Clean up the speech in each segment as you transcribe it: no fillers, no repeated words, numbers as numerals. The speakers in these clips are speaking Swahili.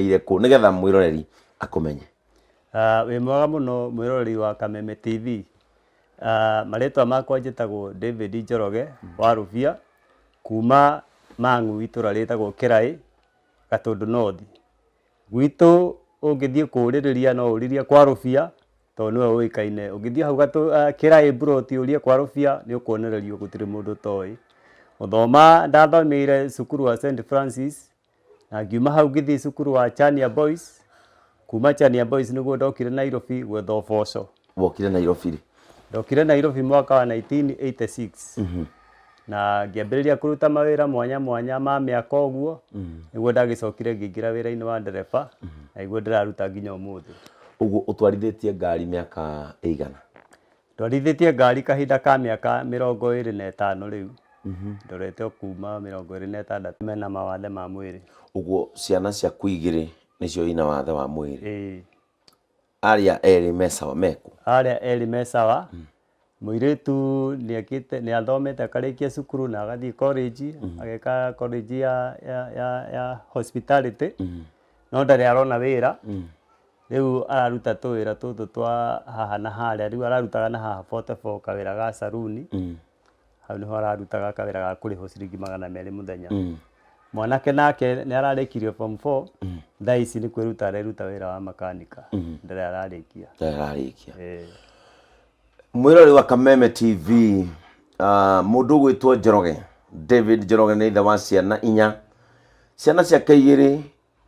ile ko nigetha mwiroreri akumenye. We mwega muno mwiroreri wa Kameme TV. Maretwa makwa njitagwo David Njoroge wa Rubia kuma Mang'u itura ritagwo Kirai Gatundu North. Gwitu ungithie kuririria no uriria kwa Rubia to niwe uikaine. Ungithie hau Kirai Broti urie kwa Rubia ni ukuonererio gutiri mundu toi. Uthoma ndathomeire cukuru wa St Francis na ngiuma hau ngithie cukuru wa Chania Boys. Kuma Chania Boys niguo ndokire Nairobi gwetha uboco. Wokire Nairobi? Ndokire Nairobi mwaka wa 1986. Na ngiambiriria kuruta mawira mwanya mwanya ma miaka oguo. Niguo ndagicokire ngingira wira-ini wa ndereba. Na iguo ndiraruta nginya umuthi. Uguo utwarithitie ngari miaka eigana? Twarithitie ngari kahinda ka miaka 25 riu. Ndorete kuma 26 mena mawathe ma mwiri. Uguo ciana cia kuigire nicio ina wathe wa mwiri? Aria eri mesawa meku? Aria eri mesawa. Muiritu ni athomete akarikia cukuru na agathie college, ageka college ya hospitality. No ndari arona wira. Riu araruta tuwira tutu twa haha na haria, riu ararutaga na haha 44 kawira ga saruni. Hau niho ararutaga kawira ga kuriho ciringi 200 muthenya. Mwanake nake ni ararikirie form 4. Thaici ni kwiruta areruta wira wa makanika. Ndari ararikia. Mwirori wa Kameme TV, mundu gwitwo Njoroge, David Njoroge ni ithe wa ciana 4. Ciana ciake 2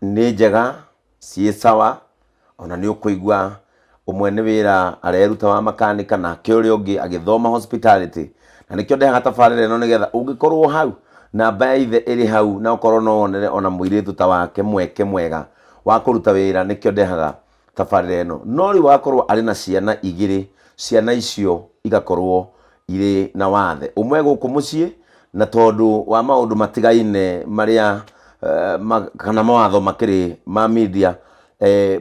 ni njega, cie sawa, ona ni ukuigua umwe ni wira areruta wa makanika na kuri ungi agithoma hospitality. Na nikio ndehaga tabarire no nigetha ungikorwo hau namba ya ithe iri hau na ukorwo no onere ona muiritu ta wake mwega wa kuruta wira, nikio ndehaga tabarire no ri wakorwo ari na ciana 2, ciana icio igakorwo ire na wathe umwe guku mucie, na tondu wa maundu matigaine maria kana mawatho makiri ma media,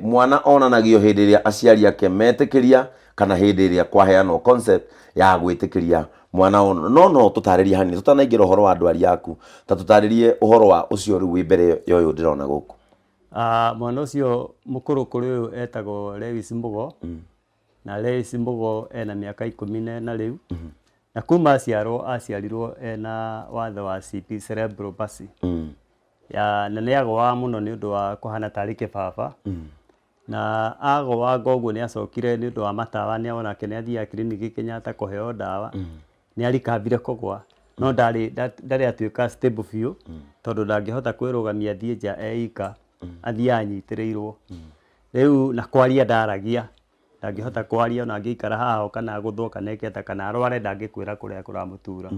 mwana onanagio hindi iria aciari ake metikiria kana hindi iria kwaheanwo concept ya gwitikiria mwana ono. No tutaririe hani tutanaingira uhoro wa ndwari yaku, ta tutaririe uhoro wa ucio ri wi mbere yoyo ndirona guku. Mwana ucio mukuru kuri uyu etagwo Lewis Mbugo. Na Lewis Mbugo ena miaka 14 riu. Na kuma aciarirwo ena wathe wa CP cerebral palsy. Ya na ni agwa muno ni undu wa kuhana tarike baba. Na agwa gogo ni acokire ni undu wa matawa, ni ona kene athia kliniki Kenyatta kuheo dawa. Ni alikabire kugwa no ndari atuika stable few tondu ndangihota kwirugamia thie nja eika, athia anyitirirwo. Riu na kwaria ndaragia, ndangihota kwaria ona angikara haha kana guthwo kana eketa kana arware ndangikwira kuria kuramutura.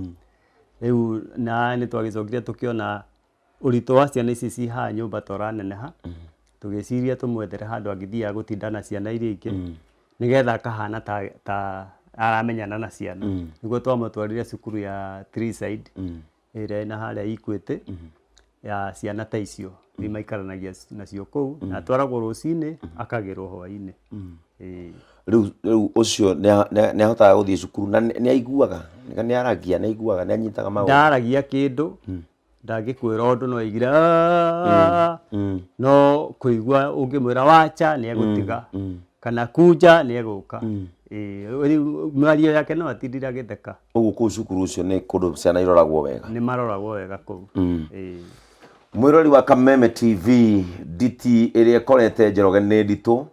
Riu na ni twagicokire tukiona urito wa ciana ici ci ha nyumba toraneneha, tugiciria tumwethere handu angithia gutindana ciana iria ingi nigetha kahana ta aramenyana na ciana. Niguo twamutwarire cukuru ya 3 side ire na haria Ikwete ya ciana ta icio nimaikaranagia nacio kou, na twaragwo rucini akagirwo hwaini. Riu ucio ni ahotaga guthie cukuru na ni aiguaga, ni aragia, ni aiguaga, ni anyitaga maundu? Ndaragia kindu, ndangikwira undu no igira no kuigua ungimwira wacha ni egutiga kana kuja ni eguka. Mwario yake no atindira githeka. Uguo ku cukuru ucio ni kundu ciana iroragwo wega? Ni maroragwo wega kou. Mwirori wa Kameme TV, diti iria korete Njoroge ni nditu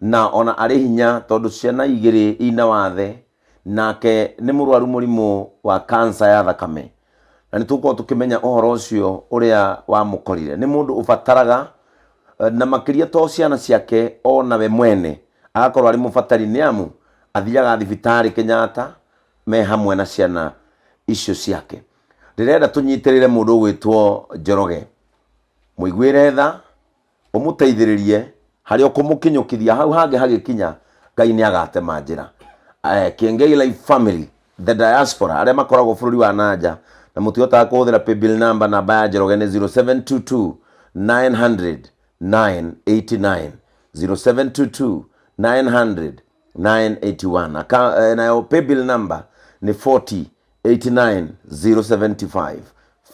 na ona ari hinya tondu ciana 2 ina wathe, nake ni murwaru murimu wa cancer ya thakame. Na ni tuko tukimenya uhoro ucio uria wa mukorire ni mundu ufataraga na makiria to ciana ciake ona we mwene agakorwo ari mufatari, ni amu athiaga thibitari Kenyatta me hamwe na ciana icio ciake. Ndirenda tunyitirire mundu gwitwo Njoroge, muigwire tha umuteithiririe hari okumukinyukithia hau hange hagikinya Ngai ni agatema njira. Kiengei life family, the diaspora aria makoragwo bururi wa nanja na mutihota kuhuthira paybill number namba ya Njoroge ni 0722 900 989 0722 900 981. Na paybill number ni 4089075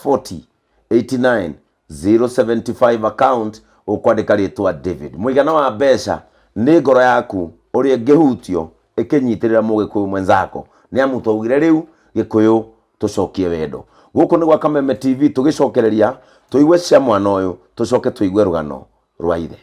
4089075. Account ukwandika ritwa David muigana wa mbeca ni ngoro yaku uri ngihutio ikinyitirira mugikuyu mwenzako ni amu twaugire riu gikuyu tucokie wendo guku ni gwa Kameme TV tugicokereria tuigue cia mwana uyu tucoke tuigue rugano rwa ithe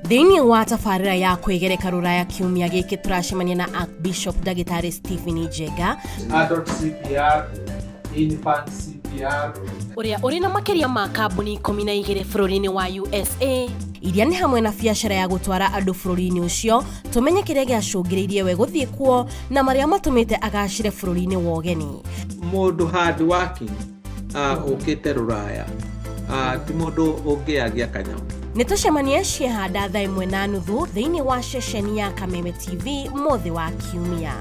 Thĩinĩ wa tabarĩra ya kwĩgereka rũraya kiumia gĩkĩ tũracemania na Archbishop Ndagĩtarĩ Stephen Njenga Adult CPR, Infant CPR, ũrĩa ũrĩ na makĩria ma kambuni 12 bũrũri-inĩ wa USA iria nĩ hamwe na biacara ya gũtwara andũ bũrũri-inĩ ũcio. Tũmenye kĩrĩa gĩacũngĩrĩirie we gũthiĩ kuo na marĩa matũmĩte agacire bũrũri-inĩ wa ũgeni. Mũndũ hard working ũkĩte rũraya ti mũndũ ũngĩagia kanyamũ. Nĩtũcemanie ciehanda thaa 1:30 thĩinĩ wa ceceni ya Kameme TV Muthee wa kiumia.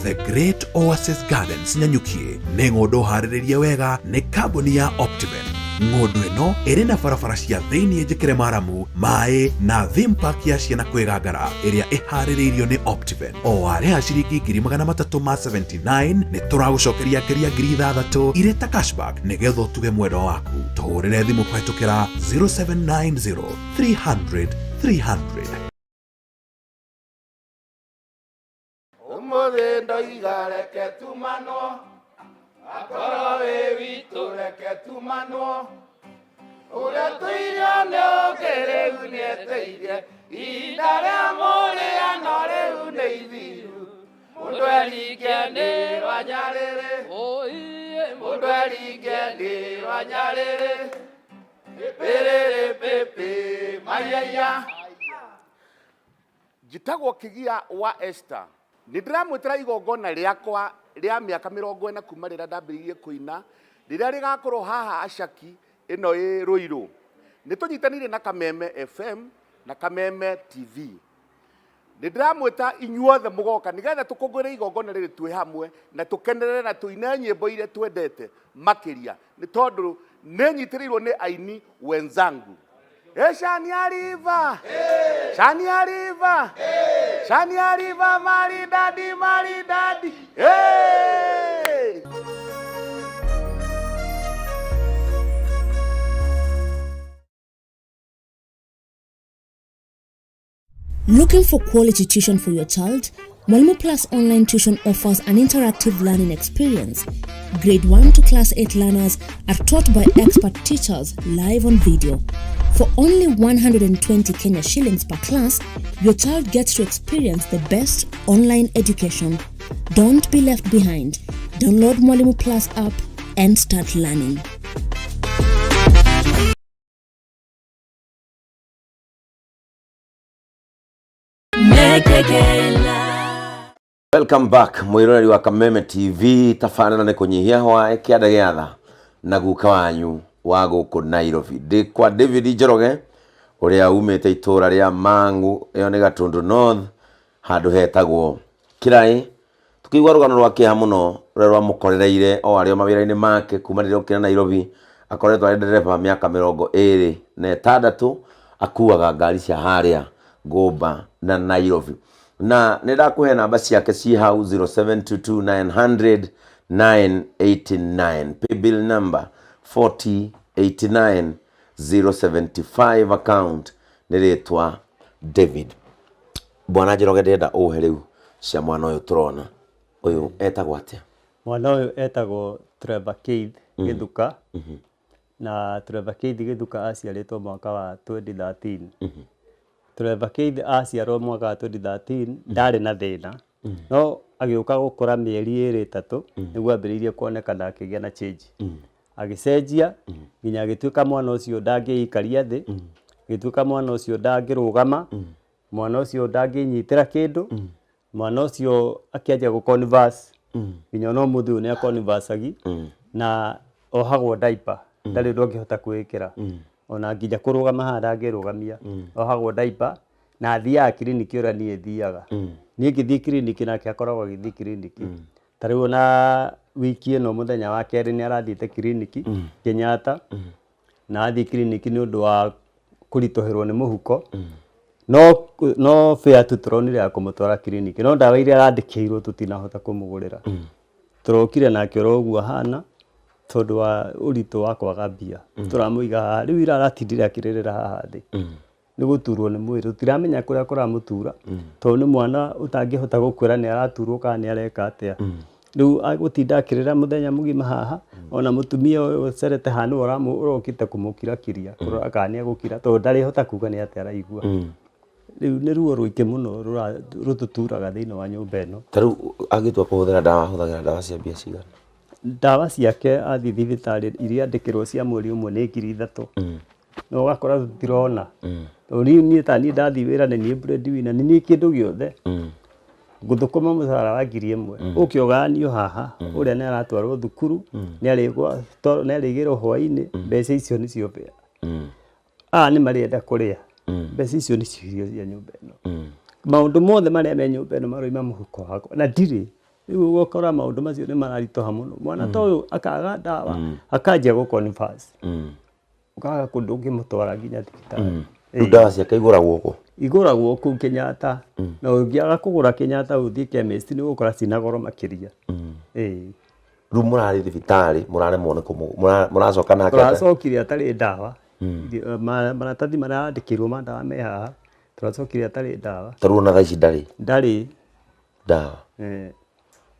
The Great Oasis Gardens Nyanyukie nĩ ng'ũndũ harĩrĩrie wega nĩ kambuni ya Optiven. Ng'ũndũ ĩno ĩrĩ na barabara cia thĩinĩ njĩkĩre maramu, maĩ na theme park ya ciana kwĩgangara ĩrĩa ĩharĩrĩirio nĩ Optiven. O warĩha ciringi 379 nĩ tũragũcokeria ngeria 6,000 irĩ ta cashback nĩgetha ũtuge mwendwa waku. Tũhũrĩre thimũ kũhetũkĩra 0790 300 300. Muthee ndoiga reke tumanwo akorwo wĩ witũ reke tumanwo ũrĩa tũirio nĩ ũngĩ rĩu nĩeteire ihinda rĩa mũrĩano rĩu nĩ ithiru mũndũ eringe nĩ rwa Nyarĩrĩ mũndũ eringe nĩ rwa Nyarĩrĩ pĩrĩrĩ pĩpĩ mayaya. Njĩtagwo Kĩgia wa Esther. Nĩndĩramwĩtĩra igongona rĩakwa rĩa mĩaka 40 kuma rĩrĩa ndambĩrĩirie kũina rĩrĩa rĩgakorwo haha Acaki ĩno ĩ Rũirũ. Nĩtũnyitanĩire na Kameme FM na Kameme TV. Nĩndĩramwĩta inyuothe mũgoka nĩgetha tũkũngũĩre igongona rĩrĩ twĩ hamwe na tũkenerere na tũine nyĩmbo iria twendete makĩria nĩ tondũ nĩnyitĩrĩirwo nĩ aini wenzangu. Shania River, Shania River, Shania River, Mari Daddy, hey! Looking for quality tuition for your child? Mwalimu Plus Online Tuition offers an interactive learning experience. Grade 1 to Class 8 learners are taught by expert teachers live on video. For only 120 Kenya shillings per class, your child gets to experience the best online education. Don't be left behind. Download Mwalimu Plus app and start learning. Welcome back mwiroreri wa Kameme TV. Tafanana nĩ kũnyihia hwae kĩanda gĩatha na guka wanyu wa gũkũ Nairobi. Ndĩ kwa David Njoroge ũrĩa umĩte itũra rĩa Mangu ĩyo nĩ Gatundu North handũ hetagwo Kĩraĩ. Tukĩigua rũgano rwa kĩeha mũno rũrĩa rwamũkorereire o arĩ o mawĩra-inĩ make kuma rĩrĩa okĩra Nairobi. Akoretwo arĩ ndereba mĩaka 26 akuaga ngari cia harĩa Gomba na Nairobi. Na nĩndakũhe namba ciake ci hau 0722900989, paybill number 4089075, account nĩrĩtwa David. Bwana Njoroge ndĩrenda ũhe rĩu cia mwana ũyũ tũrona. Ũyũ etagwo atĩa? Mwana ũyũ etagwo Trevor Keith Gĩthuka. Na Trevor Keith Gĩthuka aciarĩtwo mwaka wa 2013. Trevor Keith aciarwo mwaka wa 2013 ndarĩ na thĩna. No agĩũka gũkũra mĩeri 3 nĩguo ambĩrĩirie kuonekana akĩgĩa na change. Agĩcenjia nginya agĩtuĩka mwana ũcio ndangĩikaria thĩ, agĩtuĩka mwana ũcio ndangĩrũgama, mwana ũcio ndangĩnyitĩra kĩndũ, mwana ucio akianjia go converse nginya no Muthee ne converse na ohagwo diaper ndari ndongihota kwikira ona nginya kurugama handa ngirugamia ohagwo diaper na athia clinic ura nie thiaga nie ngithii clinic nake akoragwo agithii clinic tariu ona wiki ino muthenya wa keri ni arathite clinic Kenyatta na athii clinic ni undu wa kuritoherwo ni muhuko no fare tuturonire ya kumutwara clinic no ndawa iria arandikirwo tutinahota kumugurira turokire nake roguo hana tondu wa urito wa kwaga mbia turamuiga haha riu ira aratindire akiririra haha thi ni guturwo ni mwiri tutiramenya kuria kuramutura tondu ni mwana utangihota gukwira ni araturwo kana ni areka atia riu agutinda akirira muthenya mugima haha ona mutumia ucerete hanu urokite kumukira kiria kurora kana ni agukira tondu ndari hota kuga ni atia araigua riu ni ruo ruike muno rututuraga thiini wa nyumba ino tariu agitua kuhuthira ndawa huthagira ndawa cia mbia cigana ndawa ciake athi thibitari iria andikirwo cia mweri umwe ni 3,000 no gakora tutirona riu ni tani ndathi wira ni ni breadwinner ni ni kindu giothe guthukuma mucara wa 1,000 ukioganio haha uria ni aratwarwo thukuru ni arigwa ni arigirwo hwaini mbeca icio ni cio ni marienda kuria mbeca icio ni cio cia nyumba ino maundu mothe maria me nyumba ino maroima muhuko wakwa na ndiri riu gukora maundu macio ni mararitoha muno mwana ta uyu akaga ndawa akanjia go converse ukaga kundu ngimutwara nginya thibitari ndawa ciake iguragwo ku Kenyatta na ungiaga kugura Kenyatta uthie chemist ni gukora cina goro makiria riu murari thibitari muraremwo ni muracoka nake turacokire atari ndawa maratathi maria andikirwo ma ndawa me haha turacokire atari ndawa tariu na thaici ndari ndawa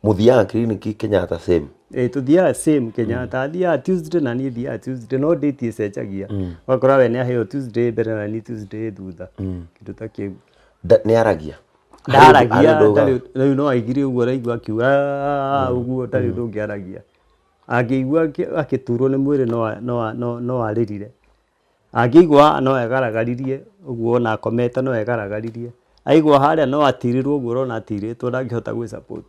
muthiaga clinic Kenyatta same tuthiaga same Kenyatta athiaga Tuesday na ni thiaga Tuesday no date icenjagia wakora we ni aheo Tuesday mbere na ni Tuesday thutha kindu ta kiu ni aragia riu no aigire uguo raigua akiuga uguo tari ndungiaragia angiigua akiturwo ni mwiri no aririre angiigua no egaragaririe uguo na kometa no egaragaririe aigua haria no atirirwo uguo rona atiritwo ndangihota gwi support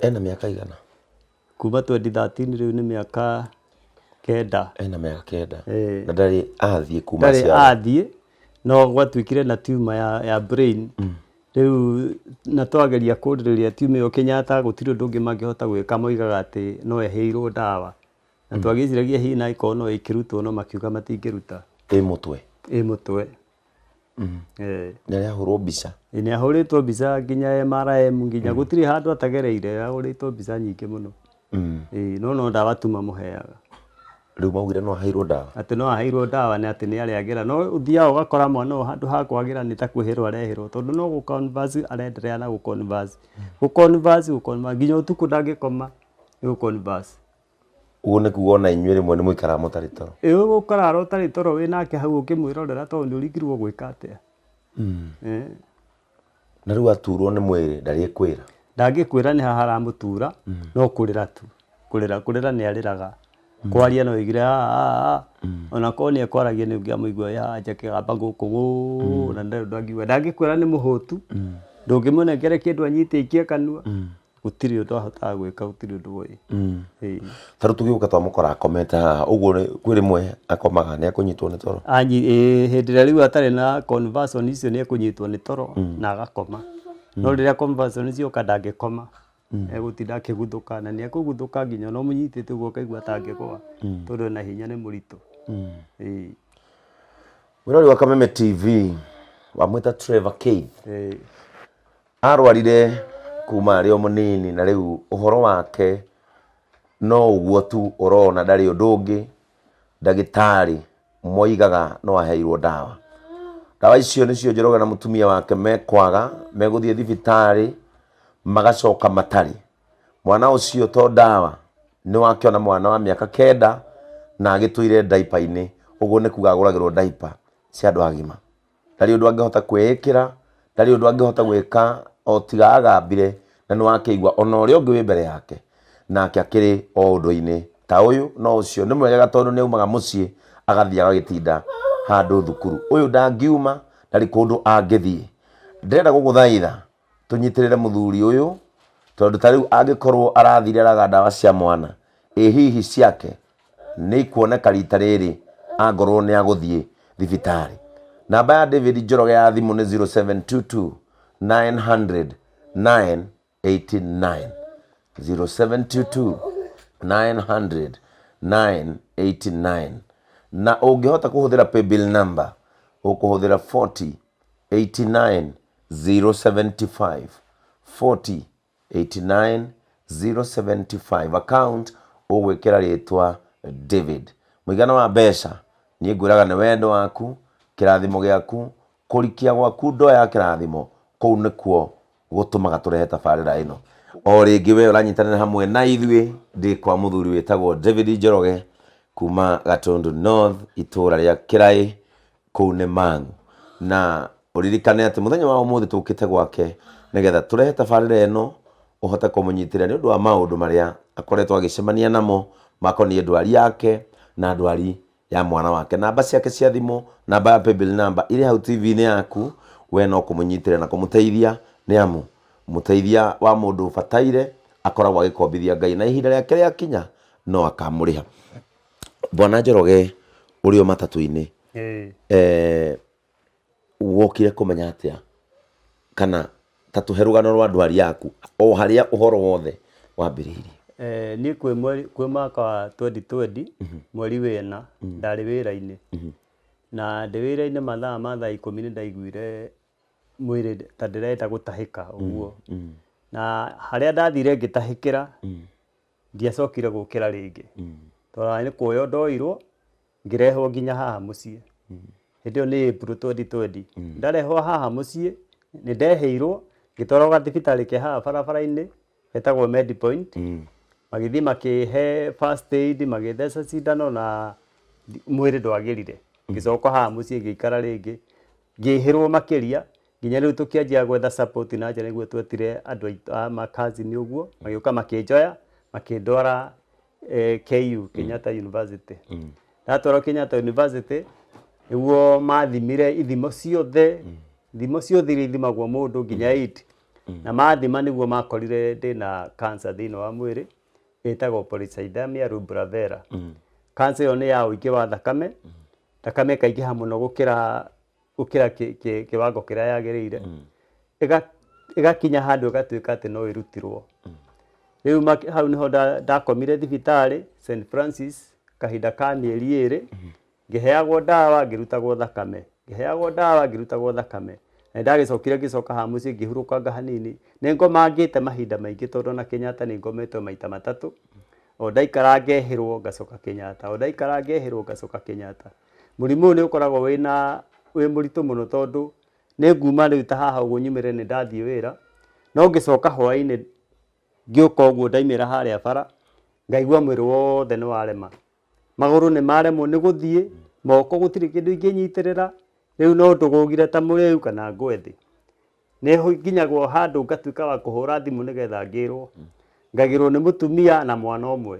ena miaka igana kuma 2013 riu ni miaka 9 ena miaka 9 na ndari athie kuma cia athie no gwatwikire na tumor ya brain riu na twageria kuriria tumor yo Kenyatta gutiri ndungi mangihota gwika moigaga ati no eheirwo ndawa na twagiciragia hi na ikono ikirutwo no makiuga matingiruta mutwe ni ahurwo mbica ni ahuritwo mbica nginya MRM nginya gutiri handu atagereire ahuritwo mbica nyingi muno no ndawa tuma muheaga riu maugire no aheirwo ndawa ati no aheirwo ndawa ni ati ni ariagira no uthia ugakora mwana handu ha kwagira ni ta kwihirwo arehirwo tondu no gu converse arenderea na gu converse nginya utuku ndangikoma ni gu converse uguo ni kuga ona inyuĩ rĩmwe nĩ mũikaraga mũtarĩ toro ũgũkora ũtarĩ toro wĩnake hau ũkĩmwĩrorera tondũ nĩ ũringirwo gwĩka atĩa na rĩu aturwo nĩ mwĩrĩ ndarĩkwĩra ndangĩkwĩra nĩ haha haramũtura no kũrĩra tu kũrĩra nĩ arĩraga kwaria no igire ona ko nĩ ekwaragia nĩ ũngĩamũigua ya njekegamba gũkũ na ndangĩkwĩra nĩ mũhũtu ndũngĩmũnengere kĩndũ anyitĩkie kanua gutiri undu ahotaga gwika gutiri undu woĩ taru tugiuka twamukora akomete haha uguo kwĩ rĩmwe akomaga nĩ akunyitwo nĩ toro hĩndĩ ĩrĩa rĩu atarĩ na conversion icio nĩ akunyitwo nĩ toro na agakoma no rĩrĩa conversion icio ndangĩkoma egũtinda akĩguthũka na nĩ ekũguthũka nginya no mũnyitĩte ũguo kaigua atangĩgũa tondũ na hinya nĩ mũritũ mwĩrori wa Kameme TV wamwĩta Trevor Keith arwarire kuma arĩ o mũnini na rĩu ũhoro wake no ũguo tu ũrona ndarĩ ũndũ ũngĩ ndagĩtarĩ moigaga no aheirwo ndawa icio nĩcio Njoroge na mũtumia wake mekwaga megũthiĩ thibitarĩ magacoka matarĩ mwana ũcio to ndawa nĩ wakĩona mwana wa mĩaka 9 na agĩtũire diaper-inĩ ũguo nĩ kuga agũragĩrwo diaper cia andũ agima ndarĩ ũndũ angĩhota kwĩĩkĩra ndarĩ ũndũ angĩhota gwĩka o tiga agambire na nĩ wakĩigua ona ũrĩa ũngĩ wĩ mbere yake nake akĩrĩ o ũndũ-inĩ ta ũyũ no ũcio nĩ mwegega tondũ nĩ aumaga mũciĩ agathiĩ agagĩtinda handũ thukuru ũyũ ndangiuma ndari kundu angithie ndenda guguthaitha tunyitirire muthuri uyu tondu tariu angikorwo arathire araga ndawa cia mwana hihi ciake ni kuoneka rita riri angorwo ni aguthie thibitari. Namba ya David Njoroge ya thimu ni 0722 900 989 0722 900 989 na ungihota kuhuthira paybill number ukuhuthira 40 89 075 40 89 075 account ugwikira ritwa David. Muigana wa mbeca ni ngwiraga ni wendo waku kirathimo giaku kurikia gwaku ndo ya kirathimo kou nikuo gutumaga turehe tabarira ino o ringi we uranyitanira hamwe na ithwe ndi kwa muthuri witagwo David Njoroge kuma Gatundu North itura ria Kirai kou ni Mangu na uririkane ati muthenya wa umuthi tukite gwake nigetha turehe tabarira ino uhota kumunyitira ni undu wa maundu maria akoretwo agicemania namo makoni ndwari yake na ndwari ya mwana wake. Namba ciake cia thimu namba ya paybill number iri hau TV ni yaku we no kumunyitira na kumuteithia ni amu muteithia wa mundu bataire akoragwo agikombithia Ngai na ihinda riake ria kinya no akamuriha. Bwana Njoroge urio matatu-ini wokire kumenya atia kana tatuhe rugano rwa ndwari yaku o haria uhoro wothe wambiriirie? Ni kwi mwaka wa 2020 mweri wena ndari wira-ini na ndi wira-ini mathaa ma thaa 10 ndaiguire mwiri ta ndirenda gutahika uguo na haria ndathire ngitahikira ndiacokire gukira ringi tondu ni kuoyo ndoirwo ngirehwo nginya haha mucii. Hindi ni April 2020 ndarehwo haha mucii ni ndeheirwo ngitwarwo gathibitari ke haha barabara-ini etagwo Medipoint magithi makihe first aid magithesa cindano na mwiri ndwagirire ngicoka haha mucii ngikara ringi ngihirwo makiria nginya riu tukianjia gwetha support na njira niguo twetire andu a makazi ni uguo magiuka makinjoya makindwara KU Kenyatta University. Ndatwarwo Kenyatta University niguo mathimire ithimo ciothe iria ithimagwo mundu nginya 8 na mathima niguo makorire ndina cancer thiini wa mwiri etagwo polycythemia rubra vera. Cancer yo ni ya uingi wa thakame kaingiha muno gukira kiwango kiria yagirire igakinya handu igatuika ati no irutirwo. Riu hau niho ndakomire thibitari St Francis kahinda ka mieri 2 ngiheagwo ndawa ngirutagwo thakame na ndagicokire ngicoka ha mucii ngihurukanga hanini ni ngomangite mahinda maingi tondu na Kenyatta ni ngometwo maita matatu o ndaikara ngehirwo ngacoka Kenyatta murimu ni ukoragwo wi muritu muno tondu ni nguma riu ta haha uguo nyumire ni ndathie wira no ngicoka hwaini ngiuka uguo ndaimira haria bara ngaigua mwiri wothe ni warema maguru ni maremwo ni guthie moko gutiri kindu inginyitirira riu no ndugugire ta muriu kana ngwethi ni nginyagwo handu ngatuika wa kuhura thimu nigetha ngirwo ngagirwo ni mutumia na mwana umwe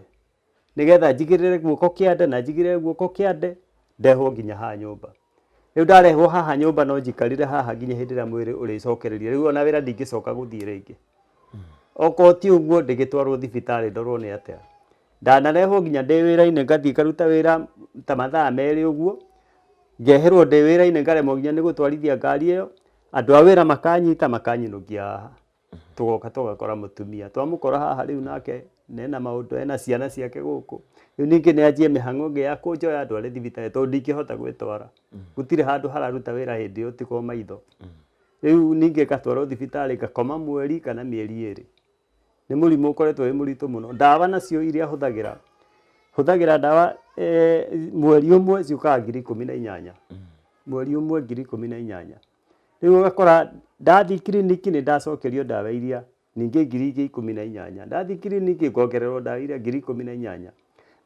nigetha njigirire guoko kiande na njigirire guoko kiande ndehwo nginya ha nyumba. Riu ndarehwo haha nyumba no njikarire haha nginya hindi ria mwiri uricokereria riu ona wira ndingicoka guthie ringi oko ti uguo ndigitwarwo thibitari ndorwo ni atia ndanarehwo nginya ndi wira-ini ngathie karuta wira ta mathaa meri uguo ngehirwo ndi wira-ini ngaremwo nginya ni gutwarithia ngari iyo andu a wira makanyinukia haha tugoka tugakora mutumia twamukora haha riu nake nena maundu ena ciana ciake guku riu ningi ni anjie mihango ngi ya kunjoya andu ari thibitari tondu ndingihota gwitwara gutire handu hararuta wira hindi iyo tiko maitho. Riu ningi ngatwarwo thibitari ngakoma mweri kana mieri 2 ni murimu ukoretwo wi muritu muno. Ndawa nacio iria huthagira ndawa mweri umwe ciukaga 18,000 mweri umwe 18,000 riu ugakora ndathi kliniki ni ndacokerio ndawa iria ningi 18,000 ndathi kliniki ngongererwo ndawa iria 18,000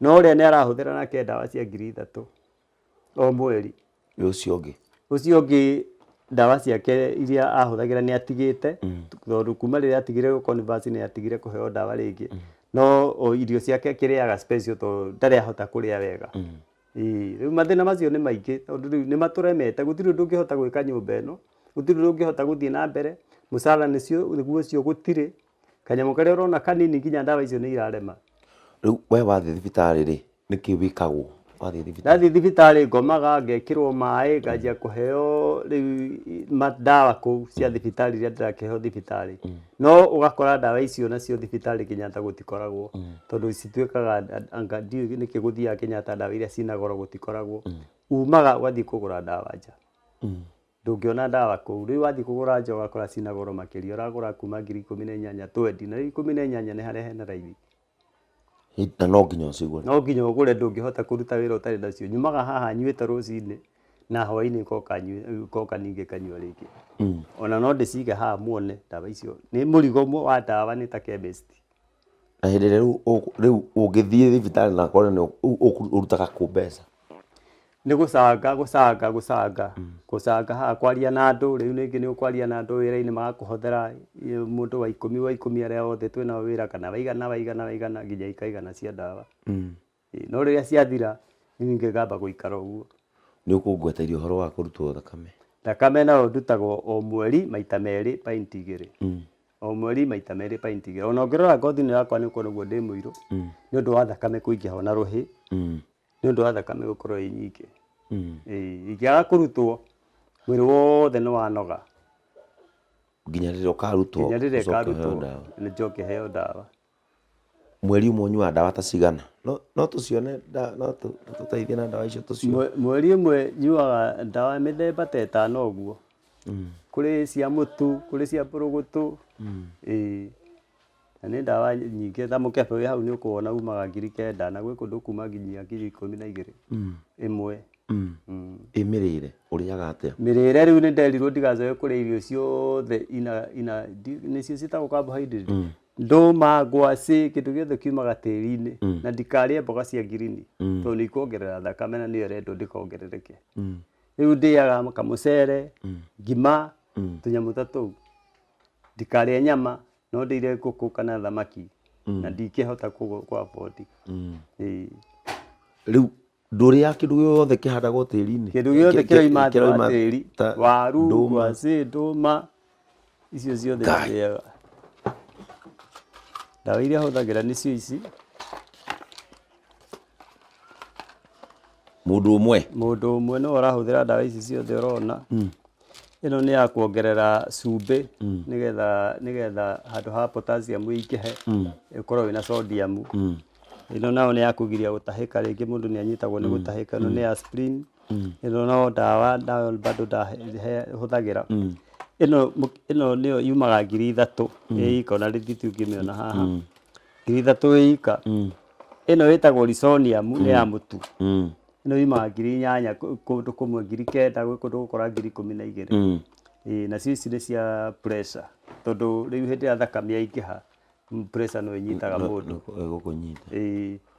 no uria ni arahuthira nake ndawa cia 3,000 o mweri. Ucio ungi ndawa ciake iria ahuthagira ni atigite tondu kuma riria atigire guconverse ni atigire kuheo ndawa ringi no irio ciake kiriaga special to ndari ahota kuria wega Riu mathina macio nĩ maingĩ tondũ rĩu nĩ matũremete gũtirĩ ũndũ ũngĩhota gwĩka nyũmba ĩno gũtirĩ ũndũ ũngĩhota gũthiĩ na mbere mũcara nĩguo ũcio gũtirĩ kanyamũ karĩa ũrona kanini nginya ndawa icio nĩ irarema. Rĩu we wathiĩ thibitarĩ rĩ nĩkĩ wĩkagwo wathiĩ thibitarĩ? Ndathiĩ thibitarĩ ngomaga ngekĩrwo maĩ nganjia kũheo rĩu ndawa kũu cia thibitarĩ iria ndĩrakĩheo thibitarĩ no ũgakora ndawa icio nacio thibitarĩ Kenyatta gũtikoragwo tondũ cituĩkaga anga ndiũĩ nĩkĩ gũthiaga Kenyatta ndawa iria cina goro gũtikoragwo umaga ũgathiĩ kũgũra ndawa nja ndũngĩona ndawa kũu rĩu wathiĩ kũgũra nja ũgakora cina goro makĩria ũragũra kuma 18,000 twendi na 18,000 nĩ harĩa hena raithi. Na no nginya ũcigũre no nginya ũgũre ndũngĩhota kũruta wĩra ũtarĩ nacio nyumaga haha nyuĩte rũcinĩ na hwainĩ ngoka ningĩ kanyua rĩngĩ ona no ndĩcige haha muone ndawa icio nĩ mũrigo wa ndawa nĩ ta chemist. Na hĩndĩ ĩrĩa rĩu ũngĩthiĩ thibitarĩ na kore nĩ ũrutaga kũ mbeca? Nĩ gũcanga haha kwaria na andũ rĩu ningĩ nĩ ũkwaria na andũ wĩra-inĩ magakũhothera mũndũ wa ikũmi arĩa othe twĩnao wĩra kana waigana nginya ikaigana cia ndawa. No rĩrĩa ciathira ningĩ ngamba gũikara ũguo. Nĩ ũkũngweteria ũhoro wa kũrutwo thakame? Thakame nayo ndutagwo o mweri maita merĩ painti 2 o mweri maita merĩ painti 2 ona ũngĩrora ngothi-inĩ yakwa nĩ ũkuona guo ndĩ mũirũ nĩ ũndũ wa thakame kũingĩha na rũhĩ nĩ ũndũ wa thakame gũkorwo ĩ nyingĩ. Ingĩaga kũrutwo mwĩrĩ wothe nĩ wanoga nginya rĩrĩa ũkarutwo nĩ njoke heo ndawa. Mweri ũmwe ũnyuaga ndawa ta cigana? No tũcione no tũteithie na ndawa icio tũcione. Mweri ũmwe nyuaga ndawa mĩthemba ta 5 ũguo kũrĩ cia mũtu kũrĩ cia mbũrũgũtũ na nĩ ndawa nyingĩ ta mũkebe wĩ hau nĩ ũkuona umaga 9,000 na gwĩ kũndũ kuma nginya 12,000 ĩmwe. Mĩrĩre ũrĩaga atĩa? Mĩrĩre rĩu nĩ nderirwo ndigacoke kũrĩa irio ciothe nĩcio ciĩtagwo carbohydrate ndũma ngwacĩ kĩndũ gĩothe kiumaga tĩri-inĩ na ndikarĩe mboga cia ngirini tondũ nĩ ikuongerera thakame na nĩyo rendwo ndĩkongerereke. Rĩu ndĩaga kamũcere ngima tũnyamũ ta tũu ndikarĩe nyama no ndĩire ngũkũ kana thamaki na ndingĩhota kũ-afford. Rĩu ndũrĩaga kĩndũ gĩothe kĩhandagwo tĩri-inĩ? Kĩndũ gĩothe kĩroima tĩri waru ngwacĩ ndũma icio ciothe ndĩaga. Ndawa iria hũthagĩra nĩcio ici. Mũndũ ũmwe no ũrahũthĩra ndawa ici ciothe ũrona. Ĩno nĩ ya kuongerera cumbĩ nĩgetha handũ ha potassium ĩingĩhe ĩkorwo ĩna sodium. Ĩno nayo nĩ ya kũgiria gũtahĩka rĩngĩ mũndũ nĩ anyitagwo nĩ gũtahĩka. Ĩno nĩ ya spleen. Ĩno no ndawa bado hũthagĩra. Ĩno nĩyo yumaga 3,000 ĩika ona rĩthiti ũngĩmĩona haha 3,000 ĩika. Ĩno ĩtagwo Lisonium nĩ ya mũtu. Ĩno yumaga 8,000 kũndũ kũmwe 9,000 gwĩ kũndũ gũkora 12,000. Nacio ici nĩ cia pressure tondũ rĩu hĩndĩ ĩrĩa thakame yaingĩha pressure no ĩnyitaga mũndũ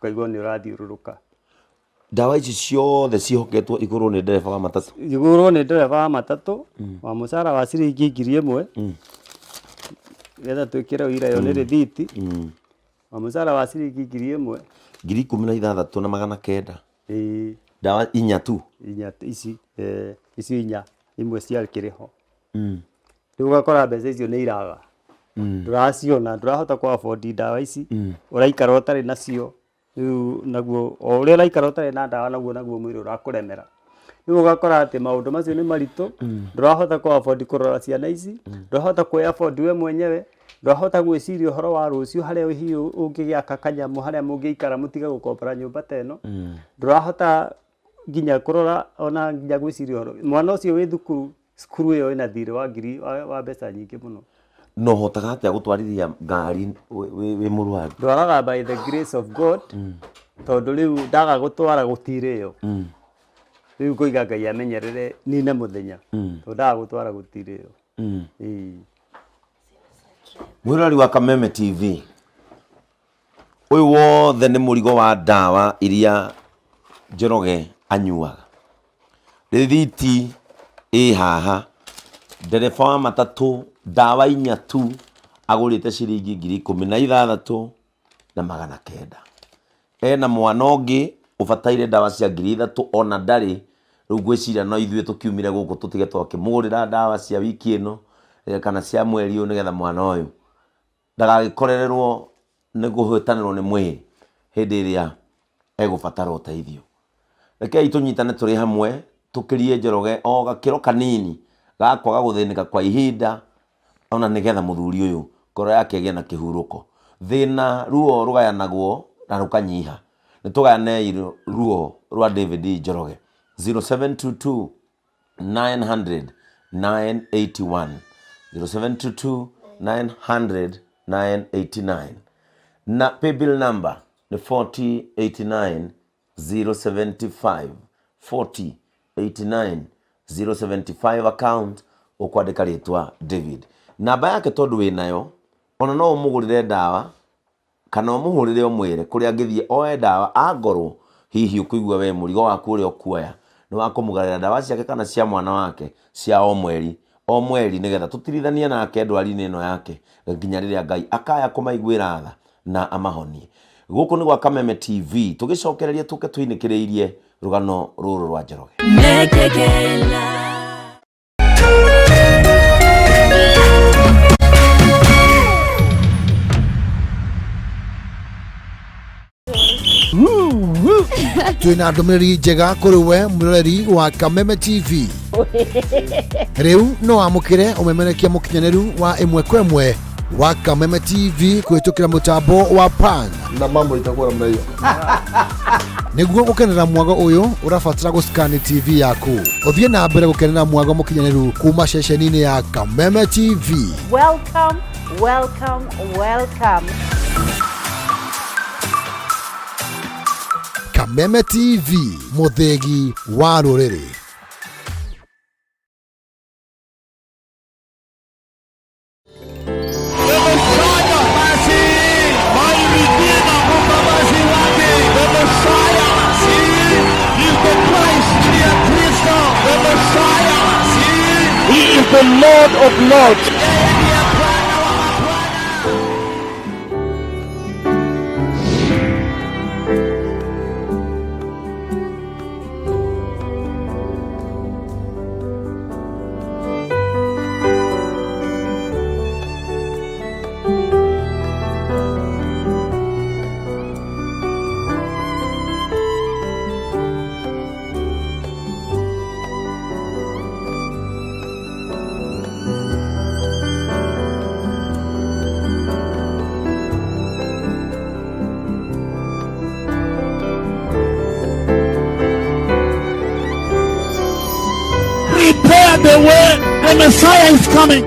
ũkaigua nĩ ũrathiũrũrũka. Ndawa ici ciothe cihoketwo igũrũ nĩ ndereba wa matatũ? Igũrũ nĩ ndereba wa matatũ wa mũcara wa ciringi 1,000 getha twĩkĩre ũira yo nĩ rĩthiti wa mũcara wa ciringi 1,000 16,900. Ndawa inya tu ici inya imwe ciakĩrĩho. Rĩu ũgakora mbeca icio nĩ iraga ndũraciona ndũrahota kũ-afford ndawa ici ũraikara ũtarĩ nacio. Rĩu naguo o ũrĩa ũraikara ũtarĩ na ndawa naguo mwĩrĩ ũrakũremera. Rĩu ũgakora atĩ maũndũ macio nĩ maritũ ndũrahota kũ-afford kũrora ciana ici ndũrahota kwĩ-afford we mwenyewe ndũrahota gwĩciria ũhoro wa rũciũ harĩa hihi ũngĩgĩaka kanyamũ harĩa mũngĩikara mũtige gũkombora nyũmba ta ĩno. Ndũrahota nginya kũrora ona nginya gwĩciria ũhoro mwana ũcio wĩ cukuru ĩyo ĩna thirĩ wa mbeca nyingĩ mũno. No hotaga atĩa gũtwarithia ngari wĩ mũrwaru? Ndwaraga by the grace of God tondũ rĩu ndaga gũtwara gũtirĩyo. Rĩu kũiga Ngai amenyerere nine mũthenya tondũ ndaga gũtwara gũtirĩyo. Mwĩrori wa Kameme TV ũyũ wothe nĩ mũrigo wa ndawa iria Njoroge anyuaga. Rĩthiti ĩ haha ndereba wa matatũ ndawa inya tu agũrĩte ciringi 16,900. Ena mwana ũngĩ ubataire ndawa cia 3,000 ona ndari riu gwiciria no ithuĩ tukiumire guku tutige twakimugurira ndawa cia wiki ino kana cia mweri uyu nigetha mwana uyu ndagagikorererwo ni guhwetanirwo ni mwiri hindi iria egubatara uteithio. Rekei tunyitane turi hamwe tukirie Njoroge o gakiro kanini gakwaga guthinika kwa ihinda ona nigetha muthuri uyu ngoro yake gie na kihuruko. Thina ruo rugayanagwo na rukanyiha. Nitugayane ruo rwa David Njoroge 0722 900 981 0722 900 989 na paybill number ni 4089 075 4089 075 account ukwandika ritwa David. Namba yake tondu winayo ona no umugurire ndawa kana umuhurire omwire kuria ngithie oe ndawa angorwo hihi ukuigua we murigo waku uri okuoya ni wakumugarira ndawa ciake kana cia mwana wake cia o mweri nigetha tutirithania nake ndwari-ini ino yake nginya riria Ngai akaya kumaiguira tha na amahonie. Guku ni gwa Kameme TV tugicokereria tuke tuinikiriirie rugano ruru rwa Njoroge. Twina ndumiriri njega kuri we muroreri wa Kameme TV. Riu no amukire umemerekia mukinyaneru wa imwe kwa imwe wa Kameme TV kuhitukira mutambo wa pan na mambo itakuwa namna hiyo. Niguo gukenera mwago uyu urafatira guskani TV yaku. Uthie na mbere gukenera mwago mukinyaneru kuma ceceni-ini ya Kameme TV. Welcome, welcome, welcome. Kameme TV, muthegi wa ruriri. He is the Lord of Lords. Prepare the way, the Messiah is coming.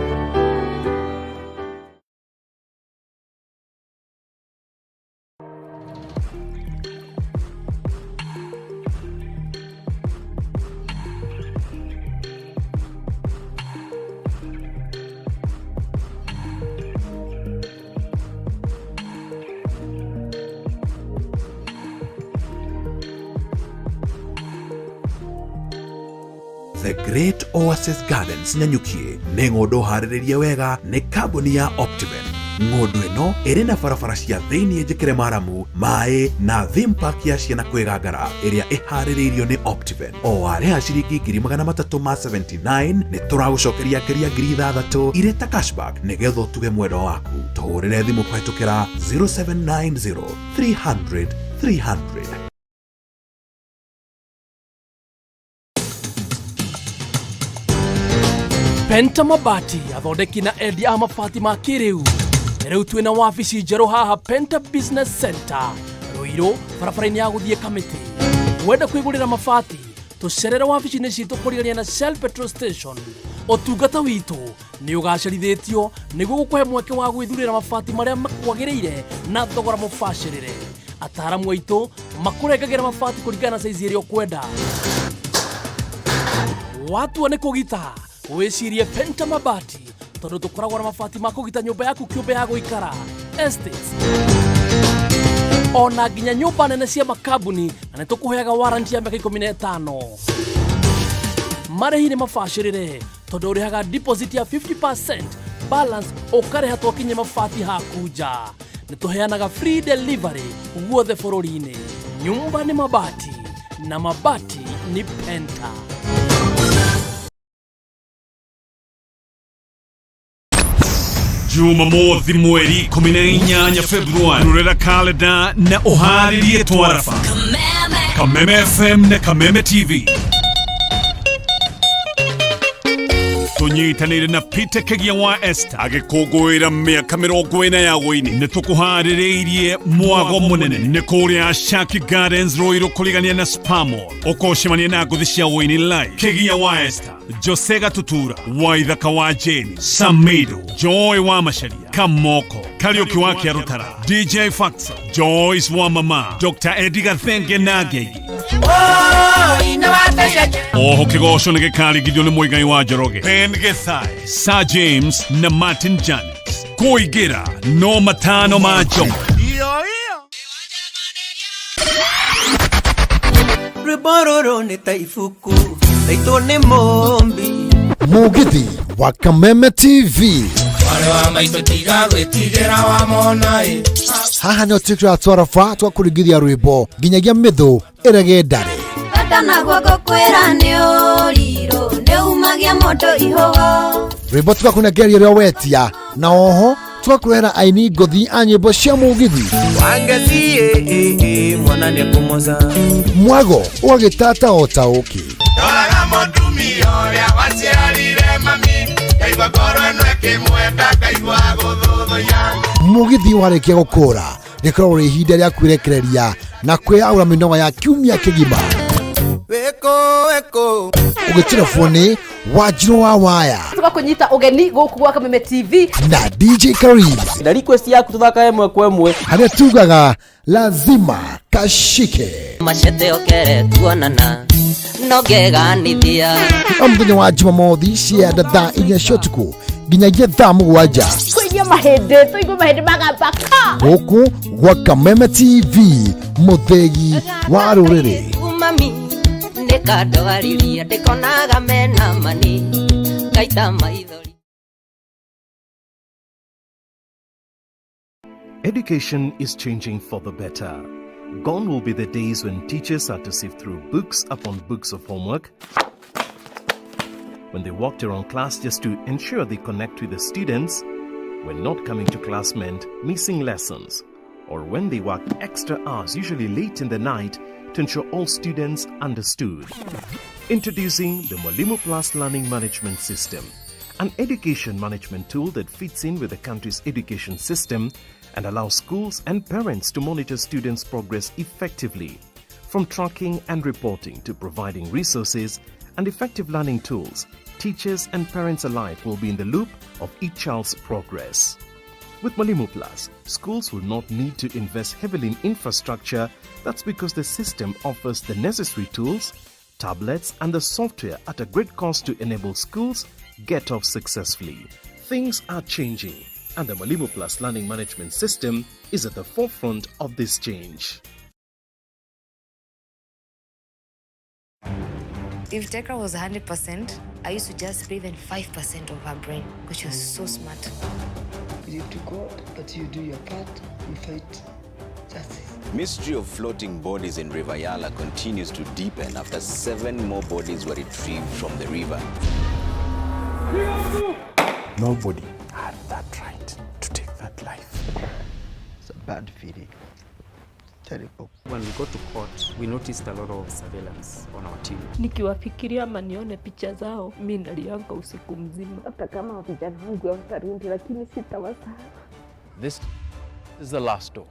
The Great Oasis Gardens Nyanyukie nĩ ng'ũndũ harĩrĩrie wega nĩ kambuni ya Optiven. Ng'ũndũ ĩno ĩrĩ na barabara cia thĩinĩ njĩkĩre maramu, maĩ na theme park ya ciana kwĩgangara ĩrĩa ĩharĩrĩirio nĩ Optiven. O warĩha ciringi 379 nĩ tũragũcokeria ngeria 6,000 irĩ ta cashback nĩgetha ũtuge mwendwa waku. Tũhũrĩre thimũ kũhetũkĩra 0790 300 300. Penta Mabati athondeki na endia a mabati ma kĩrĩu. Rĩu twĩna wabici njerũ haha Penta Business Center Ruiru barabara-inĩ ya gũthiĩ Kamĩtĩ. Wenda kwĩgũrĩra mabati tũcerere wabici-inĩ citũ kũrigania na Shell Petrol Station. Ũtungata witũ nĩ ũgacĩrithĩtio nĩguo gũkũhe mweke wa gwĩthurĩra mabati marĩa makwagĩrĩire na thogora mũbacĩrĩre. Ataaramu aitũ makũrengagĩra mabati kũringana na size ĩrĩa ũkwenda. Watua nĩ kũgita wĩcirie Penta Mabati tondũ tũkoragwo na mabati ma kũgita nyũmba yaku kĩũmbe ya gũikara, estates, ona nginya nyũmba nene cia makambuni, na nĩ tũkũheaga warranty ya mĩaka 15. Marĩhi nĩ mabacĩrĩre tondũ ũrĩhaga deposit ya 50%, balance ũkarĩha twakinyia mabati haku nja. Nĩ tũheanaga free delivery guothe bũrũri-inĩ. nyumba ni mabati na mabati ni Penta. Jumamothi mweri 18 Februari rurera kalenda na uharirie twarafa Kameme FM na Kameme TV tunyitanire na Peter Kegia wa Esther agikungwira miaka 40 ya woini nitukuharireirie mwago munene ni kuria Shaki Gardens Roiro kuligania na Spamo okoshimania na nguthi cia woini live Kegia wa Esther Josega Tutura Waithaka wa Jeni Samido Joy wa Masharia Kamoko Karioki wa Kiarutara DJ Faxa Joyce wa Mama Dr. Edgar Thenge Nagegi Oho kigosho nige kari gidione moigai wa Joroge Ben Gethai Sir James na Martin Janis Koigira no matano majo Rebororo ne taifuku taitone mombi Muthee wa Kameme TV haha nĩ tũkĩra twarafa twakũringithia rwĩmbo nginyagia mĩthũ ĩrege ndare rwĩmbo tũgakũnengeria rĩo wetia na oho tũgakũrehera aini ngũthi a nyĩmbo cia Muthee mwago ũgagĩtata o ta ũkĩ Muthee warĩkia gũkũra rĩkoragwo rĩ ihinda rĩa kwĩrekereria na kwĩaũra mĩnoga ya kiumia kĩgima ũgĩtirabwo nĩ Wanjirũ wa Waya tũgakũnyita ũgeni gũkũ gwa Kameme TV na DJ Karim na request yaku tũthaka ĩmwe kwa ĩmwe harĩa tugaga lazima kashike machete okere tuonana nogeganithia mũthenya wa Jumamothi cienda thaa 4 cia ũtukũ nginyagia thaa 7 kwenye mahĩndĩ tũigua mahĩndĩ magambaka gũkũ gwa Kameme TV mũthegi wa rũrĩrĩ mami nĩkandogariria ndĩkonaga mena mani kaita maithori. Education is changing for the better. Gone will be the days when teachers had to sift through books upon books of homework, when they walked around class just to ensure they connect with the students, when not coming to class meant missing lessons, or when they worked extra hours, usually late in the night, to ensure all students understood. Introducing the Mwalimu Plus Learning Management System, an education management tool that fits in with the country's education system and allows schools and parents to monitor students' progress effectively. From tracking and reporting to providing resources and effective learning tools, teachers and parents alike will be in the loop of each child's progress. With Mwalimu Plus, schools will not need to invest heavily in infrastructure. That's because the system offers the necessary tools, tablets, and the software at a great cost to enable schools get off successfully. Things are changing, and the Mwalimu Plus Learning Management System is at the forefront of this change. If Tekra was 100%, I used to just breathe in 5% of her brain, because she was so smart. You to God, but you do your part, you fight justice. Mystery of floating bodies in River Yala continues to deepen after 7 more bodies were retrieved from the river. Nobody had that right to take that life. It's a bad feeling. Terrible. When we got to court, we noticed a lot of surveillance on our team. Nikiwafikiria ama nione picha zao, mimi nalianga usiku mzima. Hata kama vijana wangu watarudi, lakini sitawasahau. This is the last door.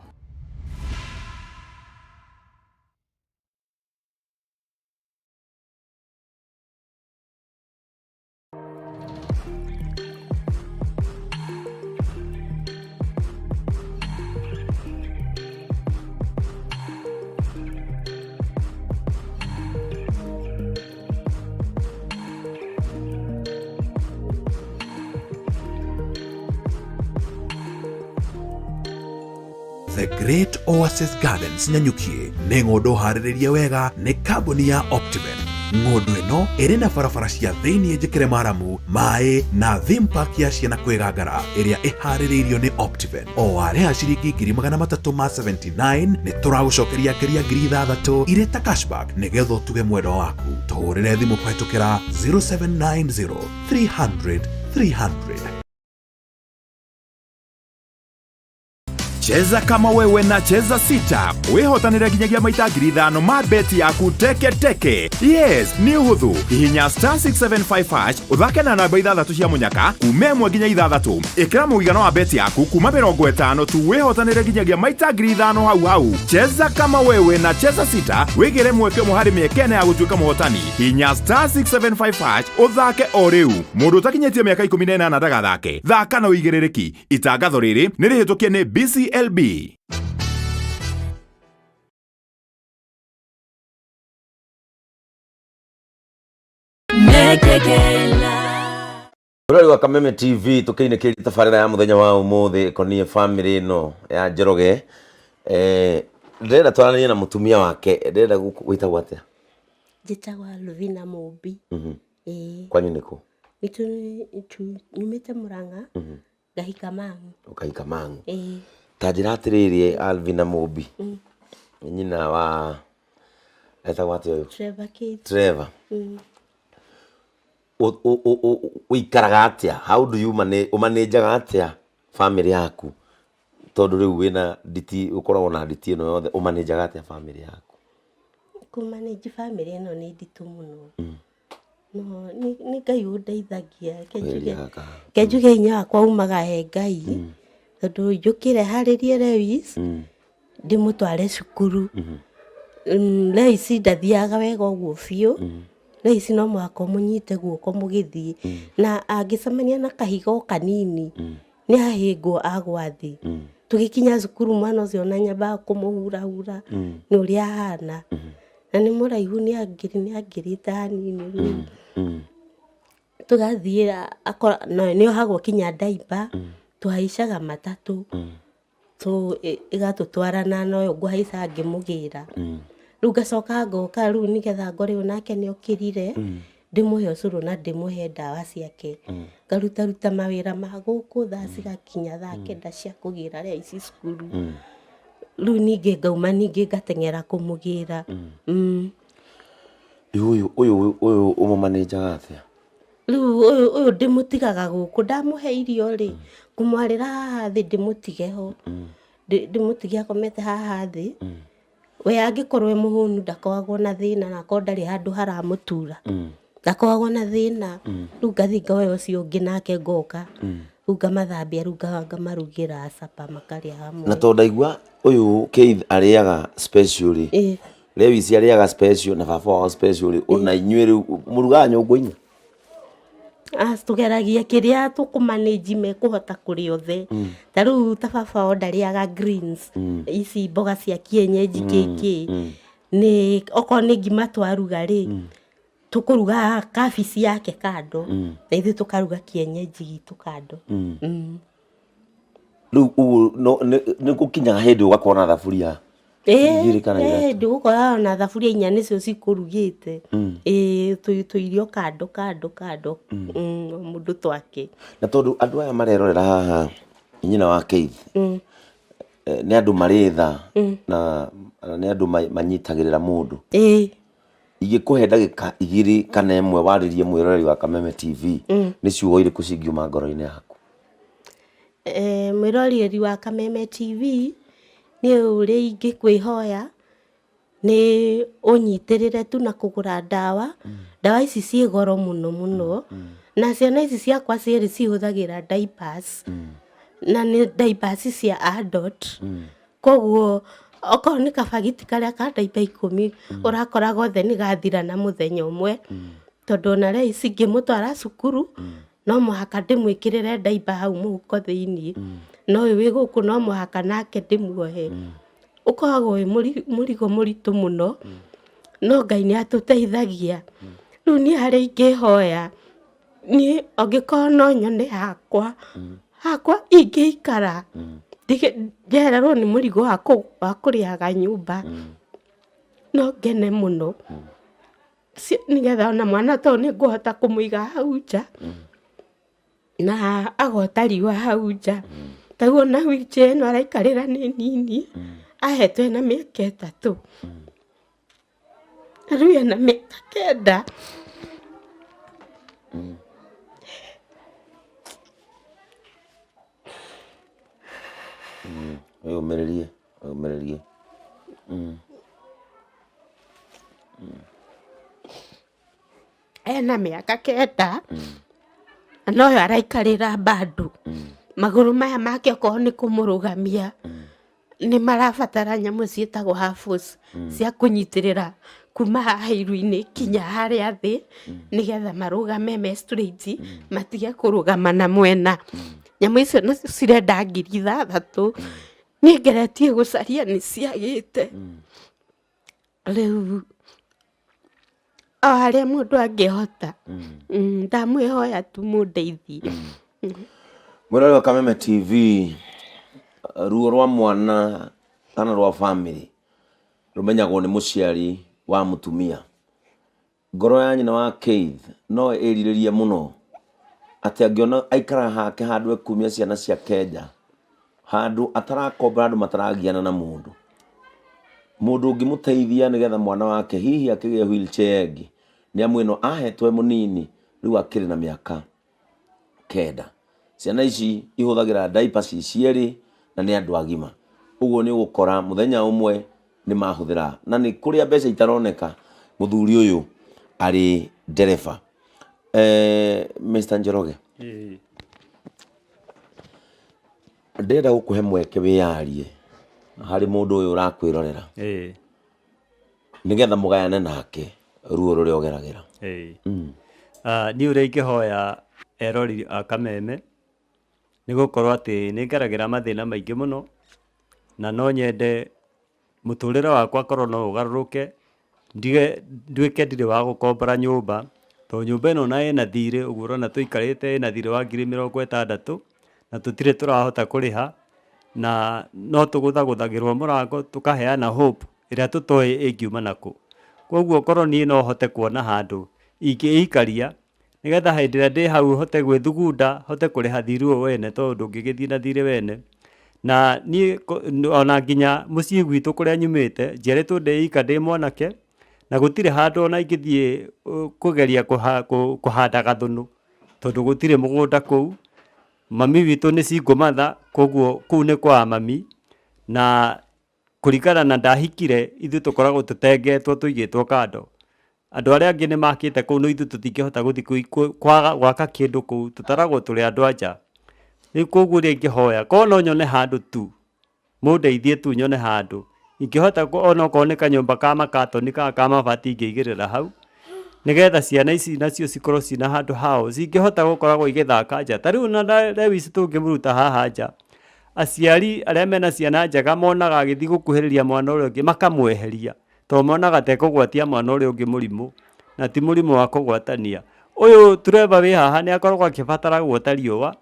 The Great Oasis Gardens Nyanyukie nĩ ng'ũndũ harĩrĩrie wega nĩ kambuni ya Optiven. ng'ondu ĩno ĩrĩ na barabara cia thĩinĩ njĩkĩre maramu maĩ na theme park ya ciana kwĩgangara ĩrĩa ĩharĩrĩirio nĩ Optiven. O warĩha ciringi 379 nĩ tũragũcokeria ngeria 6,000 irĩ ta cashback nĩgetha ũtuge mwendwa waku. Tũhũrĩre thimũ kũhetũkĩra 0790 300 300. Cheza kama wewe na cheza sita. Wehotanire nginyagia maita 5,000 ma beti yaku teke teke. Yes, ni uhuthu. Hihinya *675# uthake na namba 6 cia munyaka kuma 1 nginya 6. Ikira muigana wa beti yaku kuma 50 tu wehotanire nginyagia maita 5,000 hau. Cheza kama wewe na cheza sita. Wigire mweke muhari miekene ya gutuika muhotani. Hihinya *675# uthake o riu. Mundu utakinyetie miaka 18 ndagathake. Thaka na uigiririki. Itangatho riri ni rihitukie ni BCLB. Urari wa Kameme TV tukiinĩkĩria tabarĩra ya muthenya wa umuthi konie family no ya Njoroge. Ndĩrenda twaranie na mutumia wake. Ndĩrenda gwĩtagwo atĩa? Njĩtagwo Lovina Mũmbi. Kwanyu nĩ kũ? Nyumĩte Mũrang'a. Ngahika Mang'u. Ukahika Mang'u. Ta njĩra atĩrĩrĩ Alvina Mũmbi. Nyina wa etagwo atĩa ũyũ? Trevor. Uikaraga atĩa? How do you manage atĩa family yaku? Tondũ rĩu wĩna nditi ukoragwo na nditi ĩno yothe umanage atĩa family yaku? Kumanage family ĩno nĩ nditũ mũno. No nĩ Ngai ũndeithagia. Kenjuge hinya wakwa umaga he Ngai. Tondũ njũkĩre harĩrie Lewis ndĩmũtware cukuru. Lewis ndathiaga wega ũguo biũ. Lewis no mũhaka mũnyite guoko mũgĩthiĩ. Na angĩcemania na kahiga kanini nĩ ahĩngwo agwa thĩ. Tũgĩkinya cukuru mwana ũcio na nyambaga kũmũhurahura nĩ ũrĩa ahana. Na nĩ mũraihu nĩ angĩrĩte hanini. Tũgathiĩ nĩ ohagwo kinya diaper. Tuhaicaga matatũ. Igatũtwara na no ngũhaica ngĩmũgĩra. Rĩu ngacoka ngoka rĩu nĩgetha ngore onake nĩ okĩrire. Ndĩmũhe ũcũrũ na ndĩmũhe ndawa ciake. Ngaruta mawĩra ma gũkũ thaa cigakinya thaa 9 cia kũgĩra Lewis cukuru. Rĩu ningĩ ngauma ningĩ ngateng'era kũmũgĩra. Ũyũ ũmũmanajaga atĩa? Rĩu ũyũ ndĩmũtigaga gũkũ ndamũhe irio rĩ kumwarĩra haha thĩ ndĩmũtige ho. Ndĩmũtige akomete haha thĩ. We angĩkorwo mũhũnu ndakoragwo na thĩna na akorwo ndarĩ handũ haramũtura. Ndakoragwo na thĩna. Rĩu ngathiĩ ngoya ũcio ũngĩ nake ngoka. Rĩu ngamathambia rĩu ngamarugĩra supper makarĩa hamwe. Na tondũ ndaigua ũyũ Keith arĩaga specially. Lewis arĩaga special na baba wao special. Ona inyuĩ rĩu mũrugaga nyũngũ-inĩ? Tũgeragia kĩrĩa tũkũmanage mekũhota kũrĩa othe. Ta rĩu ta baba wao ndarĩaga greens. Ici mboga cia kienyeji kĩkĩ. Nĩ okorwo nĩ ngima twaruga rĩ tukũruga kabici yake kando. Na ithuĩ tũkaruga kienyeji gitu kando. Rĩu nĩ gũkinyaga hĩndĩ ũgakorwo na thaburia. Ndũgũkorwo na thaburia 4 nĩcio cikũrugĩte. Tũirio kando. Mũndũ twake. Na tondũ andũ aya marerorera haha nyina wa Keith. Nĩ andũ marĩ tha na nĩ andũ manyitagĩrĩra mũndũ. Ingĩkũhe ndagĩka 2 kana 1 warĩrie mwĩroreri wa Kameme TV nĩ ciugo irĩkũ cingiuma ngoro-inĩ yaku? Mwĩroreri wa Kameme TV nĩ ũrĩa ingĩkwĩhoya nĩ ũnyitĩrĩre tu na kũgũra ndawa. Ndawa ici ciĩ goro mũno. Na ciana ici ciakwa cierĩ cihũthagĩra diapers. Na nĩ diapers cia adult. Koguo okorwo nĩ kabagiti karĩa ka diaper 10 ũrakoraga othe nĩ gathira na mũthenya ũmwe. Tondũ ona Lewis ngĩmũtwara cukuru no mũhaka ndĩmwĩkĩrĩre diaper hau mũhuko thĩinĩ. No wĩ gũkũ no mũhaka nake ndĩmuohe. Ũkoragwo wĩ mũrigo mũritũ mũno. No Ngai nĩ atũteithagia. Rĩu niĩ harĩa ingĩhoya niĩ angĩkorwo no nyone hakwa ingĩikara njererwo nĩ mũrigo wa kũrĩhaga nyũmba no ngene mũno. nigetha ona mwana to nĩ ngũhota kũmũiga hau nja na agota riũa hau nja taguo na wheelchair ĩno araikarĩra nĩ nini ahetwo ena mĩaka 3 rĩu ena mĩaka 9 umererie ena mĩaka 9 na noyo araikarĩra bado magũrũ maya make okorwo nĩ kũmũrũgamia nĩ marabatara nyamũ ciĩtagwo hafos cia kũnyitĩrĩra kuma haha iru-inĩ kinya harĩa thĩ nĩgetha marũgame me straight matige kũrũgama na mwena. Nyamũ icio nĩ cirenda 3,000 niĩ ngeretie gũcaria nĩ ciagĩte rĩu o harĩa mũndũ angĩhota ndamwĩhoya tu mũndeithie. Mwĩrori wa Kameme TV, ruo rwa mwana kana rwa family rumenyagwo nĩ mũciari wa mutumia. Ngoro ya nyina wa Keith no ĩrirĩrie mũno atĩ angĩona aikara hake handũ ekumia ciana cia Kenya handũ atarakombora andũ mataragiana na mũndũ ũngĩmũteithia nĩgetha mwana wake hihi akĩgĩa wheelchair ĩngĩ nĩ amu ĩno ahetwo mũnini rĩu akĩrĩ na mĩaka 9. Ciana ici ihũthagĩra diaper cierĩ na nĩ andũ agima. Ũguo nĩ ũgũkora mũthenya ũmwe nĩ mahũthĩra na nĩ kũrĩa mbeca itaroneka mũthuri ũyũ arĩ ndereba. Mr. Njoroge, ndĩrenda gũkũhe mweke wĩyarie harĩ mũndũ ũyũ ũrakwĩrorera nĩgetha mũgayane nake ruo rũrĩa ũgeragĩra. Niĩ ũrĩa ingĩhoya erori a Kameme nĩ gũkorwo atĩ nĩ ngeragĩra mathĩna maingĩ mũno na no nyende mũtũrĩre wakwa korwo no ũgarũrũke nduĩke ndirĩ wa gũkombora nyũmba tondũ nyũmba ĩno na ĩna thirĩ ũguo ũrona tũikarĩte ĩna thirĩ wa 60,000 na tũtirĩ tũrahota kũrĩha na no tũgũthagũthagĩrwo mũrango tũkaheana hope ĩrĩa tũtoĩ ĩngiuma nakũ. Koguo korwo niĩ no hote kuona handũ ingĩikaria nĩgetha hĩndĩ ĩrĩa ndĩ hau hote gwĩthugunda hote kũrĩha thirĩ ũyũ wene tondũ ndũngĩgĩthiĩ na thirĩ wene. Na niĩ ona nginya mũciĩ gwitũ kũrĩa nyumĩte njiarĩtwo ndĩika ndĩ mwanake na gũtirĩ handũ ona ingĩthiĩ kũgeria kũhanda gathũnũ tondũ gũtirĩ mũgũnda kũu. Mami witũ nĩ cingũmatha koguo kũu nĩ kwa mami na kũringana na ndahikire ithuĩ tũkoragwo tũtengetwo tũigĩtwo kando. Andũ arĩa angĩ nĩ makĩte kũu no ithuĩ tũtingĩhota gũthiĩ gwaka kĩndũ kũu tũtaragwo tũrĩ andũ a nja. Rĩu koguo rĩa ingĩhoya korwo no nyone handũ tu mũndeithie tu nyone handũ ingĩhota ona okorwo nĩ kanyũmba ka makatoni ka mabati ingĩigĩrĩra hau nĩgetha ciana ici nacio cikorwo ciina handũ hao cingĩhota gũkoragwo igĩthaka nja. Ta rĩu na Lewis tũngĩmũruta haha nja aciari arĩa mena ciana njega monaga agĩthiĩ gũkuhĩrĩria mwana ũrĩa ũngĩ makamweheria tondũ monaga tekũgwatia mwana ũrĩa ũngĩ mũrimũ na ti mũrimũ wa kũgwatania. Ũyũ tureba wĩ haha nĩ akoragwo akĩbatara guota riũa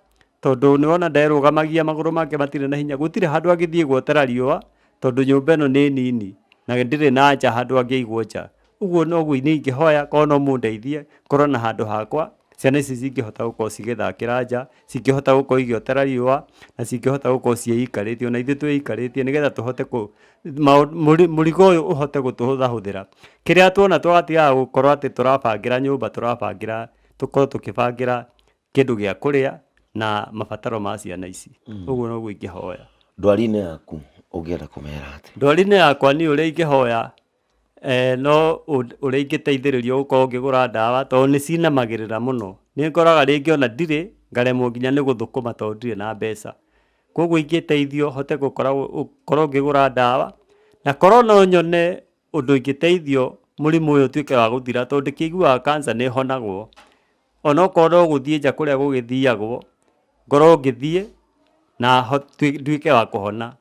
tondũ nĩ wona nderũgamagia magũrũ make matirĩ na hinya gũtirĩ handũ agĩthiĩ guotera riũa tondũ nyũmba ĩno nĩ nini na ndĩrĩ na nja handũ angĩigwo nja. Ũguo noguo niĩ ingĩhoya korwo no mũndeithie korwo na handũ hakwa ciana ici cingĩhota gũkorwo cigĩthakĩra nja cingĩhota gũkorwo igĩotera riũa na cingĩhota gũkorwo ciĩikarĩtie na ithuĩ twĩikarĩtie nĩgetha tũhote mũrigo ũyũ ũhote gũtũhũthahũthĩra. Kĩrĩa tuona twatigaga gũkorwo atĩ tũrabangĩra nyũmba tũkorwo tũkĩbangĩra kĩndũ gĩa kũrĩa na mabataro ma ciana ici. Ũguo noguo ingĩhoya. Ndwari-inĩ yaku ũngĩenda kũmera atĩ? Ndwari-inĩ yakwa niĩ ũrĩa ingĩhoya no ũrĩa ingĩteithĩrĩrio gũkorwo ngĩgũra ndawa tondũ nĩ cinamagĩrĩra mũno. Nĩ ngoraga rĩngĩ ona ndirĩ ngaremwo nginya nĩ gũthũkũma tondũ ndirĩ na mbeca. Koguo ingĩteithio hote gũkorwo ngĩgũra ndawa na korwo no nyone ũndũ ingĩteithio mũrimũ ũyũ ũtuĩke wa gũthira tondũ ndĩkĩiguaga cancer nĩ honagwo. Ona okorwo no gũthiĩ nja kũrĩa gũgĩthiagwo ngorwo ngĩthiĩ na nduĩke wa kũhona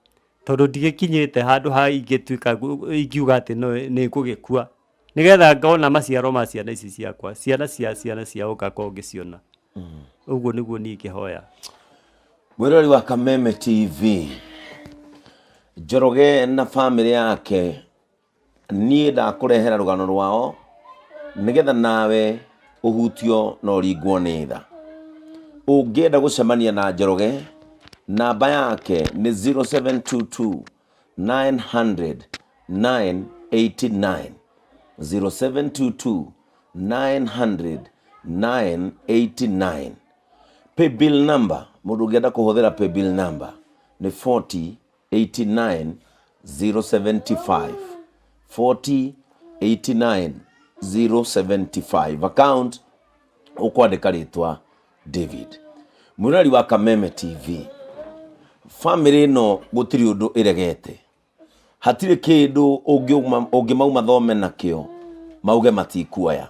tondũ ndigĩkinyĩte handũ ha ingiuga atĩ nĩ ngũgĩkua nĩgetha ngona maciaro ma ciana ici ciakwa ciana cia ũgakorwo ngĩciona. Ũguo nĩguo niĩ ingĩhoya. Mwĩrori wa Kameme TV, Njoroge na family yake niĩ ndakũrehera rũgano rwao nigetha nawe uhutio no ringwo nĩ tha. Ũngĩenda gũcemania na Njoroge, namba yake nĩ 0722 900 989 0722 900 989. Paybill number, mũndũ ũngĩenda kũhũthĩra paybill number nĩ 4089 075 4089 075. Account ũkwandĩka rĩtwa David. Mũrori wa Kameme TV, family ĩno gũtirĩ ũndũ ĩregete. Hatirĩ kĩndũ ũngĩmauma thome nakĩo mauge matikuoya.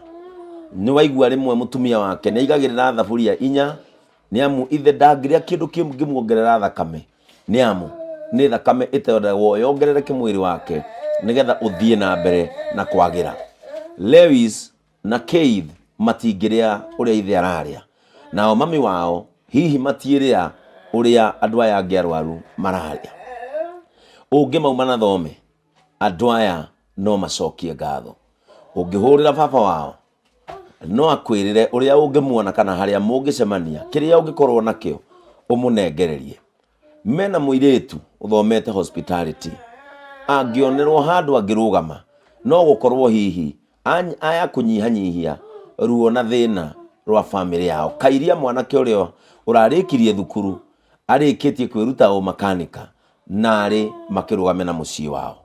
Nĩ waigua rĩmwe mũtumia wake nĩ aigagĩrĩra thaburia 4 nĩamu ithe ndangĩrĩa kĩndũ kĩngĩmuongerera thakame, nĩamu nĩ thakame ĩtendagwo yongerereke mwĩrĩ wake nĩgetha ũthiĩ na mbere na kwagĩra. Lewis na Keith matingĩrĩa ũrĩa ithe ararĩa, nao mami wao hihi matiĩrĩa ũrĩa andũ aya angĩ arwaru mararĩa. Ũngĩmauma na thome, andũ aya no macokie ngatho. Ũngĩhũrĩra baba wao, no akwĩrĩre ũrĩa ũngĩmuona kana harĩa mũngĩcemania, kĩrĩa ũngĩkorwo nakĩo ũmũnengererie. Mena mũirĩtu ũthomete hospitality, angĩonerwo handũ angĩrũgama no gũkorwo hihi aya kũnyihanyihia ruo na thĩna rwa family yao. Kairia mwanake ũrĩa ũrarĩkirie thukuru arĩkĩtie kwĩruta ũmakanika na arĩ makĩrũgame na mũciĩ wao.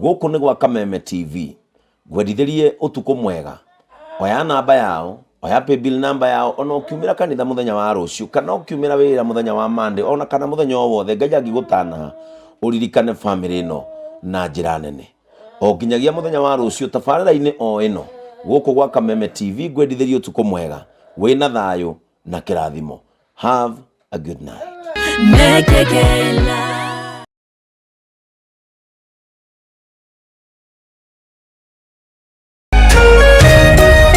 Gũkũ nĩ gwa Kameme TV, gwendithĩrie ũtukũ mwega. Oya namba yao, oya paybill number yao, ona ũkiumĩra kanitha mũthenya wa rũciũ kana ũkiumĩra wĩra mũthenya wa Monday, ona kana mũthenya o wothe, Ngai angĩgũtana ũririkane family ĩno na njĩra nene. O nginyagia mũthenya wa rũciũ tabarĩra-inĩ o ĩno gũkũ gwa Kameme TV, gwendithĩrie ũtukũ mwega wĩna thayũ na kĩrathimo. Have a good night.